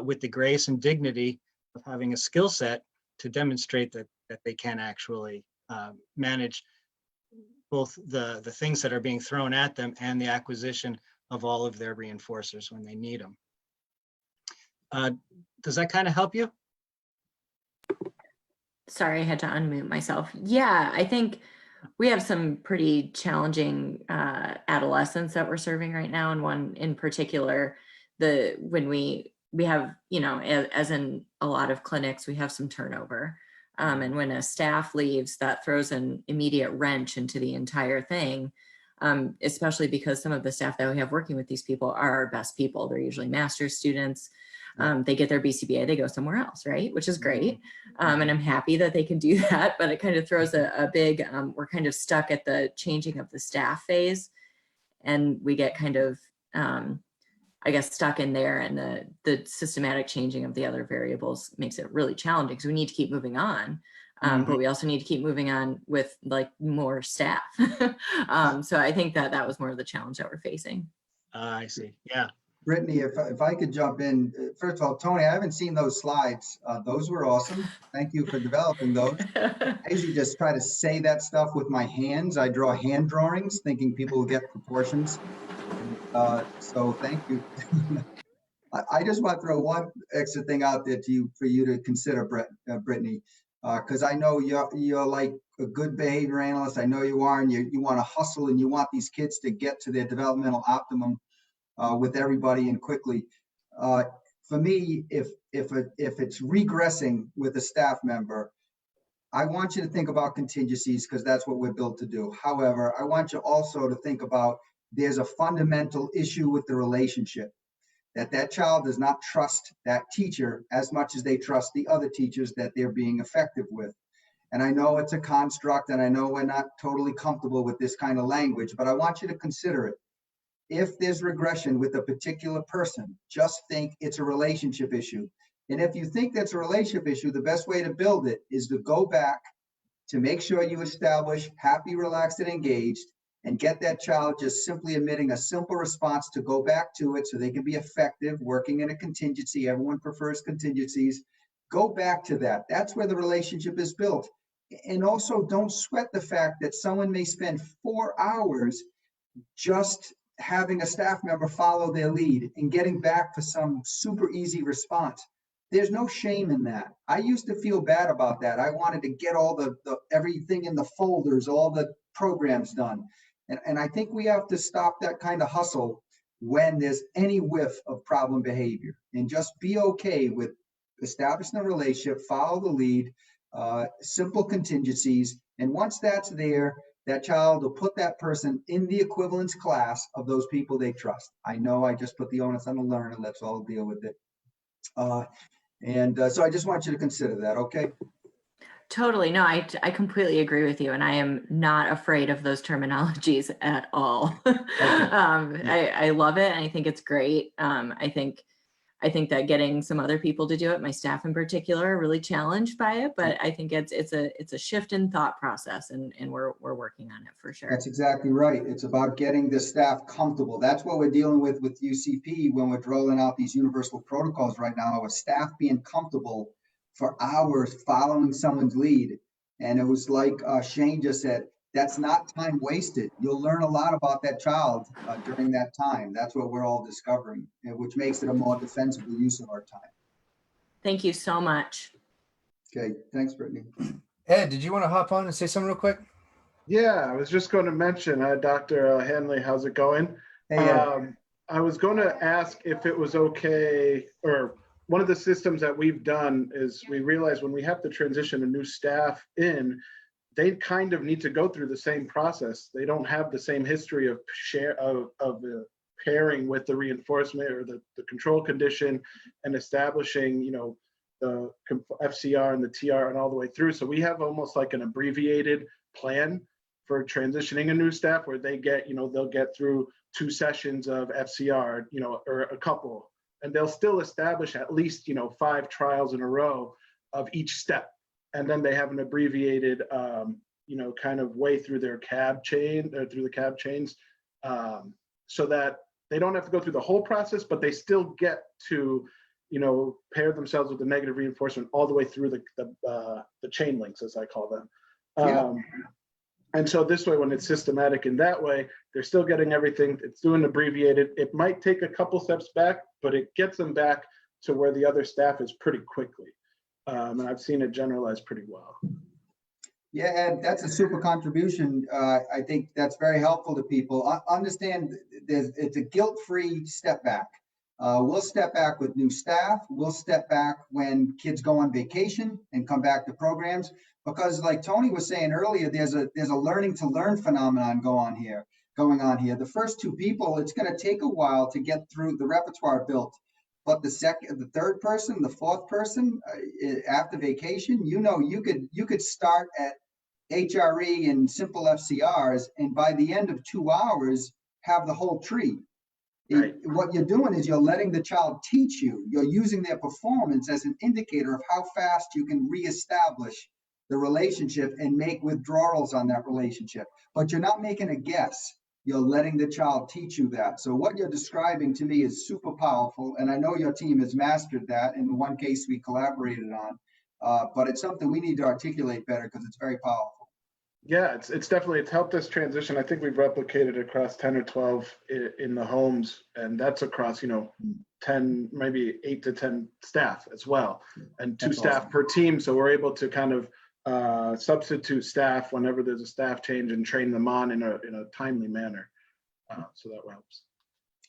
with the grace and dignity of having a skill set to demonstrate that they can actually manage both the things that are being thrown at them and the acquisition of all of their reinforcers when they need them. Does that kind of help you? Sorry, I had to unmute myself. Yeah, I think we have some pretty challenging adolescents that we're serving right now, and one in particular, when we have, as in a lot of clinics, we have some turnover. And when a staff leaves, that throws an immediate wrench into the entire thing, especially because some of the staff that we have working with these people are our best people. They're usually master's students. They get their BCBA, they go somewhere else, right? Which is great. And I'm happy that they can do that, but it kind of throws a big, we're kind of stuck at the changing of the staff phase. And we get kind of, I guess, stuck in there, and the systematic changing of the other variables makes it really challenging because we need to keep moving on. But we also need to keep moving on with like more staff. So I think that was more of the challenge that we're facing. I see, yeah. Brittany, if I could jump in, first of all, Tony, I haven't seen those slides. Those were awesome. Thank you for developing those. I usually just try to say that stuff with my hands. I draw hand drawings thinking people will get proportions. So thank you. I just want to throw one extra thing out there for you to consider, Brittany, because I know you're like a good behavior analyst. I know you are, and you want to hustle, and you want these kids to get to their developmental optimum with everybody and quickly. For me, if it's regressing with a staff member, I want you to think about contingencies, because that's what we're built to do. However, I want you also to think about there's a fundamental issue with the relationship, that child does not trust that teacher as much as they trust the other teachers that they're being effective with. And I know it's a construct, and I know we're not totally comfortable with this kind of language, but I want you to consider it. If there's regression with a particular person, just think it's a relationship issue. And if you think that's a relationship issue, the best way to build it is to go back to make sure you establish happy, relaxed, and engaged, and get that child just simply emitting a simple response to go back to it so they can be effective working in a contingency. Everyone prefers contingencies. Go back to that. That's where the relationship is built. And also don't sweat the fact that someone may spend 4 hours just having a staff member follow their lead and getting back to some super easy response. There's no shame in that. I used to feel bad about that. I wanted to get all the everything in the folders, all the programs done. And I think we have to stop that kind of hustle when there's any whiff of problem behavior, and just be okay with establishing a relationship, follow the lead, simple contingencies. And once that's there, that child will put that person in the equivalence class of those people they trust. I know I just put the onus on the learner. Let's all deal with it. So I just want you to consider that, okay? Totally. No, I completely agree with you. And I am not afraid of those terminologies at all. Okay. I love it. And I think it's great. I think that getting some other people to do it, my staff in particular, are really challenged by it, but I think it's a shift in thought process, and we're working on it for sure. That's exactly right. It's about getting the staff comfortable. That's what we're dealing with UCP when we're rolling out these universal protocols right now, with staff being comfortable for hours following someone's lead. And it was like Shane just said, that's not time wasted. You'll learn a lot about that child during that time. That's what we're all discovering, which makes it a more defensible use of our time. Thank you so much. Okay, thanks, Brittany. Ed, did you want to hop on and say something real quick? Yeah, I was just going to mention, Dr. Hanley, how's it going? Hey, Ed. I was going to ask if it was okay, or one of the systems that we've done is we realize when we have to transition a new staff in, they kind of need to go through the same process. They don't have the same history of the pairing with the reinforcement or the control condition and establishing, you know, the FCR and the TR and all the way through. So we have almost like an abbreviated plan for transitioning a new staff where they get, you know, they'll get through 2 sessions of FCR, you know, or a couple, and they'll still establish at least, you know, 5 trials in a row of each step. And then they have an abbreviated, you know, kind of way through their cab chain, or through the cab chains, so that they don't have to go through the whole process, but they still get to, you know, pair themselves with the negative reinforcement all the way through the chain links, as I call them. Yeah. And so this way, when it's systematic in that way, they're still getting everything. It's doing abbreviated. It might take a couple steps back, but it gets them back to where the other staff is pretty quickly. And I've seen it generalize pretty well. Yeah, Ed, that's a super contribution. I think that's very helpful to people. Understand it's a guilt-free step back. We'll step back with new staff. We'll step back when kids go on vacation and come back to programs. Because like Tony was saying earlier, there's a learning to learn phenomenon going on here. The first 2 people, it's going to take a while to get through the repertoire built. But the third person, the 4th person, after vacation, you know, you could start at HRE and simple FCRs, and by the end of 2 hours, have the whole tree. Right. What you're doing is you're letting the child teach you. You're using their performance as an indicator of how fast you can reestablish the relationship and make withdrawals on that relationship. But you're not making a guess. You're letting the child teach you that. So what you're describing to me is super powerful. And I know your team has mastered that in the one case we collaborated on. But it's something we need to articulate better because it's very powerful. Yeah, it's definitely, it's helped us transition. I think we've replicated across 10 or 12 in the homes, and that's across, you know, 10, maybe 8 to 10 staff as well, and 2 That's staff awesome. per team. So we're able to kind of substitute staff whenever there's a staff change and train them on in a timely manner. So that helps.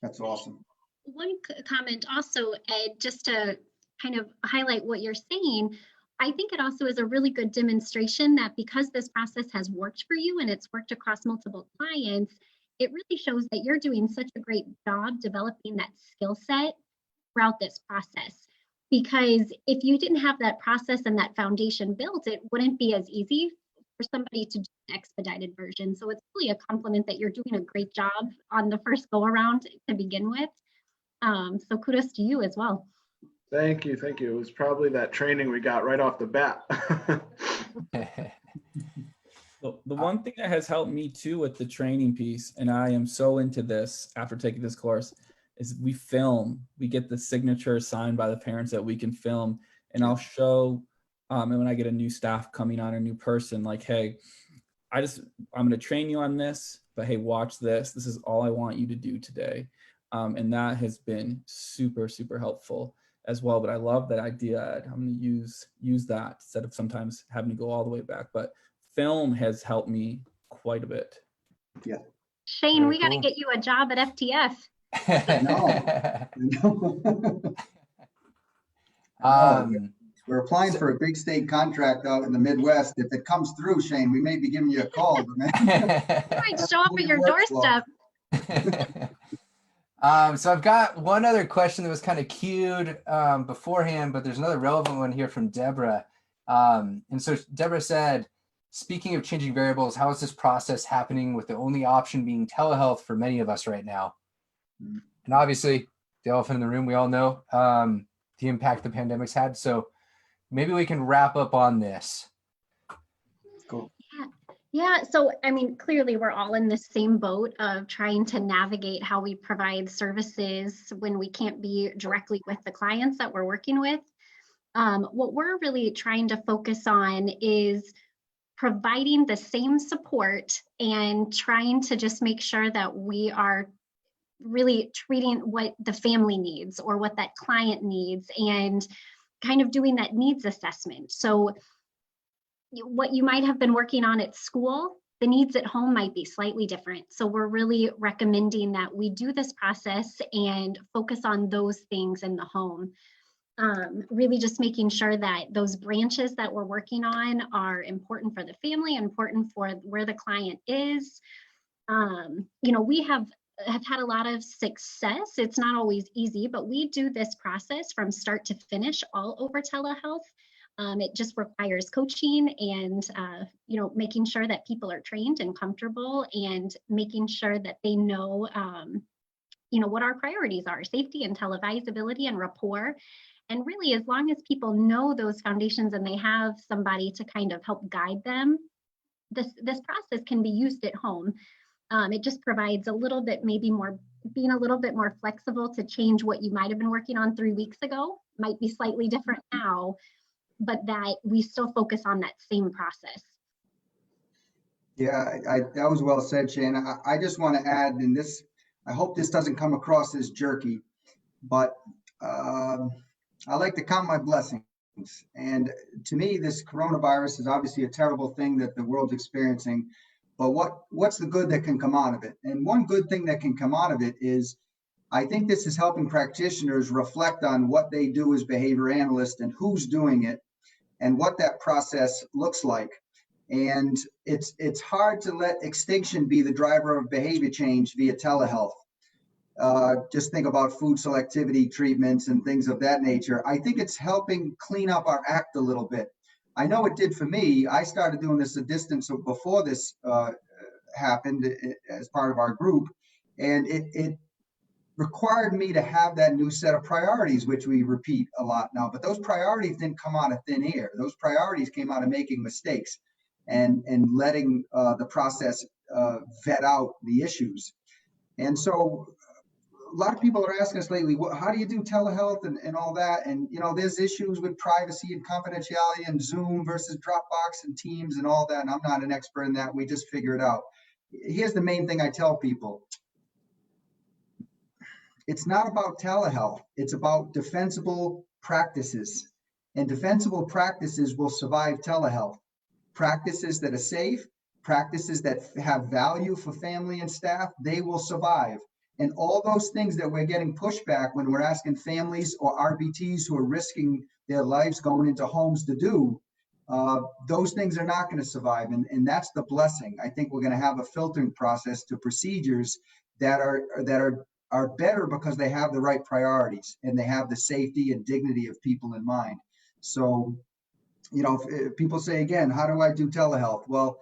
That's awesome. One comment also, Ed, just to kind of highlight what you're saying, I think it also is a really good demonstration that because this process has worked for you and it's worked across multiple clients, it really shows that you're doing such a great job developing that skill set throughout this process. Because if you didn't have that process and that foundation built, it wouldn't be as easy for somebody to do an expedited version. So it's really a compliment that you're doing a great job on the first go around to begin with. So kudos to you as well. Thank you. Thank you. It was probably that training we got right off the bat. The one thing that has helped me too with the training piece, and I am so into this after taking this course, is we film. We get the signature signed by the parents that we can film, and I'll show And when I get a new staff coming on, a new person, like, hey, I'm going to train you on this, but hey, watch this. This is all I want you to do today. And that has been super, super helpful as well. But I love that idea. I'm going to use that instead of sometimes having to go all the way back. But film has helped me quite a bit. Yeah. Shane, Very we got to cool. get you a job at FTF. We're applying for a big state contract out in the Midwest. If it comes through, Shane, we may be giving you a call. You might show up at your doorstep. So I've got one other question that was kind of queued beforehand, but there's another relevant one here from Deborah. And so Deborah said, speaking of changing variables, how is this process happening with the only option being telehealth for many of us right now? And obviously, the elephant in the room, we all know the impact the pandemic's had. So maybe we can wrap up on this. Cool. Yeah, so I mean, clearly we're all in the same boat of trying to navigate how we provide services when we can't be directly with the clients that we're working with. What we're really trying to focus on is providing the same support and trying to just make sure that we are really treating what the family needs or what that client needs and kind of doing that needs assessment. So what you might have been working on at school, the needs at home might be slightly different. So we're really recommending that we do this process and focus on those things in the home. Really just making sure that those branches that we're working on are important for the family, important for where the client is. We have had a lot of success. It's not always easy, but we do this process from start to finish all over telehealth. It just requires coaching and, making sure that people are trained and comfortable and making sure that they know, what our priorities are, safety and televisability and rapport. And really, as long as people know those foundations and they have somebody to kind of help guide them, this process can be used at home. It just provides a little bit, being a little bit more flexible to change what you might have been working on 3 weeks ago, might be slightly different now, but that we still focus on that same process. Yeah, that was well said, Shane. I just want to add, and this, I hope this doesn't come across as jerky, but I like to count my blessings. And to me, this coronavirus is obviously a terrible thing that the world's experiencing, but what's the good that can come out of it? And one good thing that can come out of it is, I think this is helping practitioners reflect on what they do as behavior analysts and who's doing it and what that process looks like. And it's hard to let extinction be the driver of behavior change via telehealth. Just think about food selectivity treatments and things of that nature. I think it's helping clean up our act a little bit. I know it did for me. I started doing this a distance before this happened as part of our group. And it required me to have that new set of priorities, which we repeat a lot now. But those priorities didn't come out of thin air. Those priorities came out of making mistakes and letting the process vet out the issues. And so a lot of people are asking us lately, how do you do telehealth and all that? And, there's issues with privacy and confidentiality and Zoom versus Dropbox and Teams and all that. And I'm not an expert in that. We just figure it out. Here's the main thing I tell people. It's not about telehealth. It's about defensible practices. And defensible practices will survive telehealth. Practices that are safe, practices that have value for family and staff, they will survive. And all those things that we're getting pushback when we're asking families or RBTs who are risking their lives going into homes to do, those things are not going to survive. And that's the blessing. I think we're going to have a filtering process to procedures that are better because they have the right priorities and they have the safety and dignity of people in mind. So, if people say again, how do I do telehealth? Well,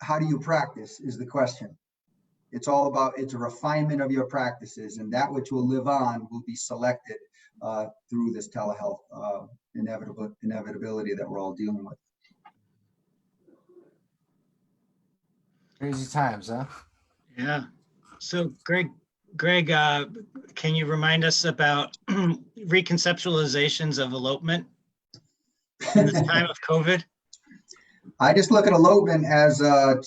how do you practice is the question. It's all about, it's a refinement of your practices, and that which will live on will be selected through this telehealth inevitability that we're all dealing with. Crazy times, huh? Yeah. So Greg, can you remind us about reconceptualizations of elopement? in this time of COVID? I just look at elopement as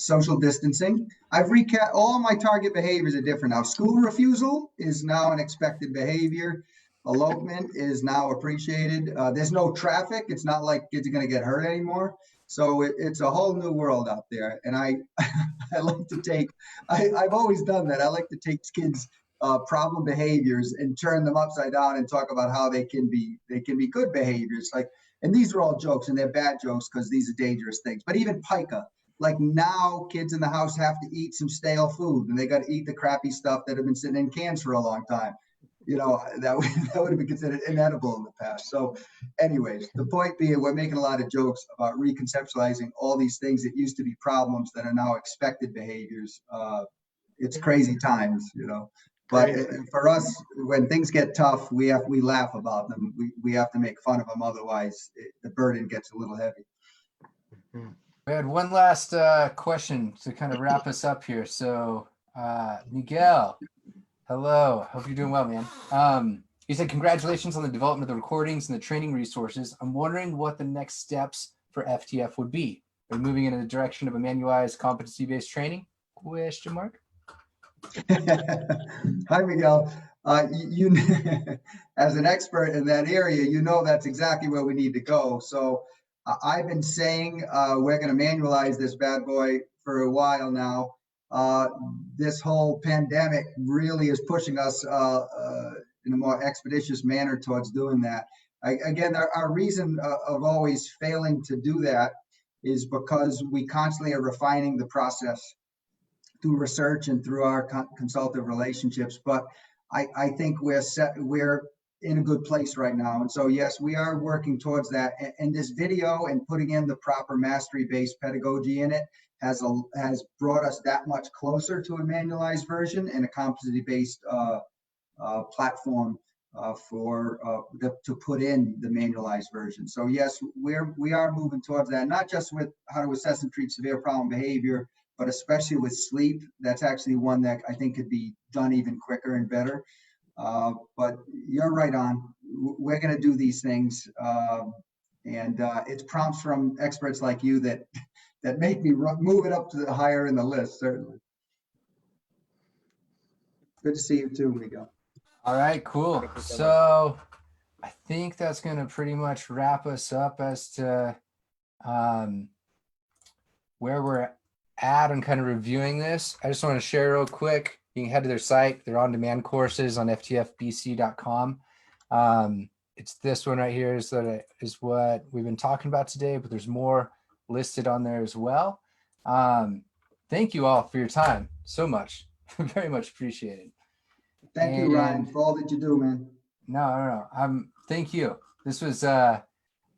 social distancing. I've recapped all my target behaviors are different now. School refusal is now an expected behavior. Elopement is now appreciated. There's no traffic. It's not like kids are going to get hurt anymore. So it's a whole new world out there. And I like to take, I've always done that. I like to take kids' problem behaviors and turn them upside down and talk about how they can be good behaviors. Like, and these are all jokes, and they're bad jokes because these are dangerous things. But even pica, like now kids in the house have to eat some stale food, and they got to eat the crappy stuff that have been sitting in cans for a long time. You know, that would have been considered inedible in the past. So anyways, the point being, we're making a lot of jokes about reconceptualizing all these things that used to be problems that are now expected behaviors. It's crazy times, you know. But for us, when things get tough, we laugh about them. We have to make fun of them. Otherwise, the burden gets a little heavy. We had one last question to kind of wrap us up here. So, Miguel, hello. Hope you're doing well, man. You said congratulations on the development of the recordings and the training resources. I'm wondering what the next steps for FTF would be. Are we moving in the direction of a manualized competency-based training? Question mark. Hi, Miguel. You, as an expert in that area, you know that's exactly where we need to go. So I've been saying we're going to manualize this bad boy for a while now. This whole pandemic really is pushing us in a more expeditious manner towards doing that. Again, our reason of always failing to do that is because we constantly are refining the process through research and through our consultative relationships. But I think we're in a good place right now. And so, yes, we are working towards that. And this video and putting in the proper mastery-based pedagogy in it has brought us that much closer to a manualized version and a competency-based platform to put in the manualized version. So yes, we are moving towards that, not just with how to assess and treat severe problem behavior, but especially with sleep. That's actually one that I think could be done even quicker and better. But you're right on. We're going to do these things. And it's prompts from experts like you that make me move it up to the higher in the list, certainly. Good to see you too, Miguel. All right, cool. So I think that's going to pretty much wrap us up as to where we're at and kind of reviewing this. I just want to share real quick. You can head to their site. They're on-demand courses on ftfbc.com. It's this one right here is what we've been talking about today, but there's more listed on there as well. Thank you all for your time so much. Very much appreciated. Thank you, Ryan, for all that you do, man. No. Thank you. This was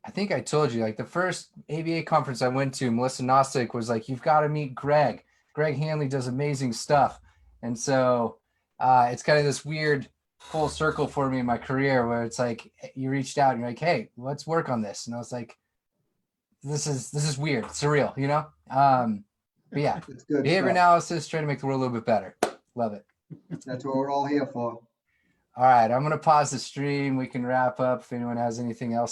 I think I told you, like the first ABA conference I went to, Melissa Nostick was like, you've got to meet Greg. Greg Hanley does amazing stuff. And so it's kind of this weird full circle for me in my career where it's like, you reached out and you're like, hey, let's work on this. And I was like, this is weird, surreal, you know? But yeah, behavior analysis, trying to make the world a little bit better. Love it. That's what we're all here for. All right, I'm going to pause the stream. We can wrap up if anyone has anything else.